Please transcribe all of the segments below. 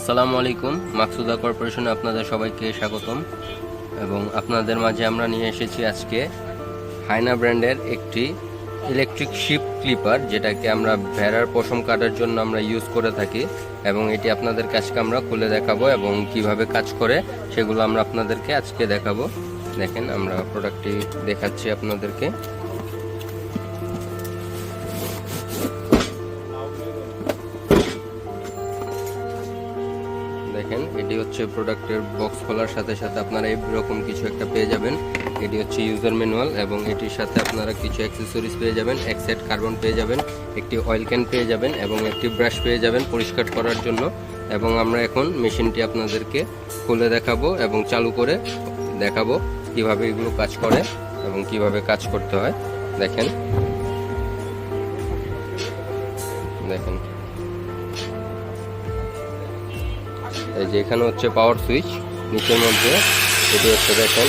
আসসালামু আলাইকুম। মাকসুদা কর্পোরেশনে আপনাদের সবাইকে স্বাগতম এবং আপনাদের মাঝে আমরা নিয়ে এসেছি আজকে হাইনা ব্র্যান্ডের একটি ইলেকট্রিক শিপ ক্লিপার, যেটাকে আমরা ভেড়ার পশম কাটার জন্য আমরা ইউজ করে থাকি এবং এটি আপনাদের কাছকে আমরা খুলে দেখাবো এবং কিভাবে কাজ করে সেগুলো আমরা আপনাদেরকে আজকে দেখাবো। দেখেন, আমরা প্রোডাক্টটি দেখাচ্ছি আপনাদেরকে। দেখেন, এটি হচ্ছে প্রোডাক্টের বক্স খোলার সাথে সাথে আপনারা এরকম কিছু একটা পেয়ে যাবেন। এটি হচ্ছে ইউজার ম্যানুয়াল এবং এটির সাথে আপনারা কিছু অ্যাক্সেসরিজ পেয়ে যাবেন। এক সেট কার্বন পেয়ে যাবেন, একটি অয়েল ক্যান পেয়ে যাবেন এবং একটি ব্রাশ পেয়ে যাবেন পরিষ্কার করার জন্য। এবং আমরা এখন মেশিনটি আপনাদেরকে খুলে দেখাবো এবং চালু করে দেখাবো কিভাবে এগুলো কাজ করে এবং কিভাবে কাজ করতে হয়। দেখেন দেখেন এই যে এখানে হচ্ছে পাওয়ার সুইচ নিচের মধ্যে, এটি হচ্ছে দেখেন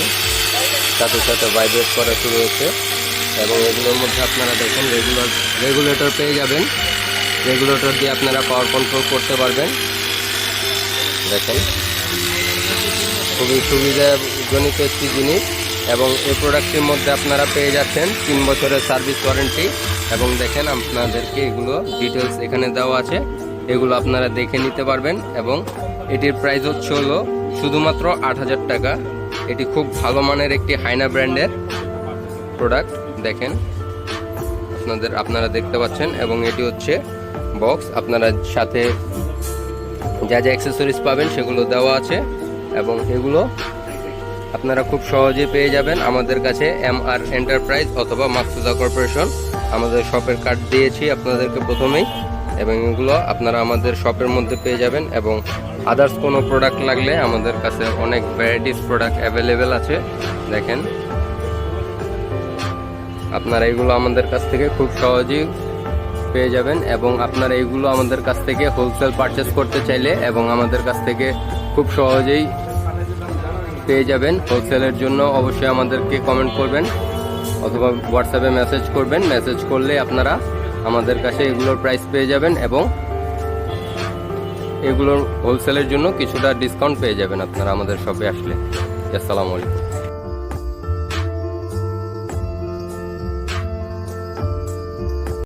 সাথে সাথে ভাইব্রেট করা শুরু হচ্ছে এবং এগুলোর মধ্যে আপনারা দেখেন রেগুলেটর পেয়ে যাবেন। রেগুলেটর দিয়ে আপনারা পাওয়ার কন্ট্রোল করতে পারবেন। দেখেন, খুবই সুবিধাজনক একটি জিনিস এবং এই প্রোডাক্টটির মধ্যে আপনারা পেয়ে যাচ্ছেন 3 বছরের সার্ভিস ওয়ারেন্টি। এবং দেখেন, আপনাদেরকে এগুলো ডিটেলস এখানে দেওয়া আছে, এগুলো আপনারা দেখে নিতে পারবেন। এবং এটির প্রাইস হলো শুধুমাত্র 8,000 টাকা। এটি খুব ভালো মানের একটি হাইনা ব্র্যান্ডের প্রোডাক্ট। দেখেন, আপনারা দেখতে পাচ্ছেন এবং এটি হচ্ছে বক্স। আপনারা সাথে যা যা অ্যাক্সেসরিজ পাবেন সেগুলো দেওয়া আছে এবং এগুলো আপনারা খুব সহজেই পেয়ে যাবেন আমাদের কাছে। MR এন্টারপ্রাইজ অথবা মাকসুদা কর্পোরেশন আমাদের শপের কার্ড দিয়েছি আপনাদেরকে প্রথমেই, এবং এগুলো আপনারা আমাদের শপের মধ্যে পেয়ে যাবেন। এবং আদার্স কোনো প্রোডাক্ট লাগলে আমাদের কাছে অনেক ভ্যারাইটিস প্রোডাক্ট অ্যাভেলেবেল আছে। দেখেন, আপনারা এগুলো আমাদের কাছ থেকে খুব সহজেই পেয়ে যাবেন এবং আপনারা এগুলো আমাদের কাছ থেকে হোলসেল পারচেস করতে চাইলে এবং আমাদের কাছ থেকে খুব সহজেই পেয়ে যাবেন। হোলসেলের জন্য অবশ্যই আমাদেরকে কমেন্ট করবেন অথবা হোয়াটসঅ্যাপে মেসেজ করবেন। মেসেজ করলে আপনারা আমাদের কাছে এগুলোর প্রাইস পেয়ে যাবেন এবং এগুলোর হোলসেলের জন্য কিছুটা ডিসকাউন্ট পেয়ে যাবেন আপনারা আমাদের শপে আসলে। আসসালামু আলাইকুম।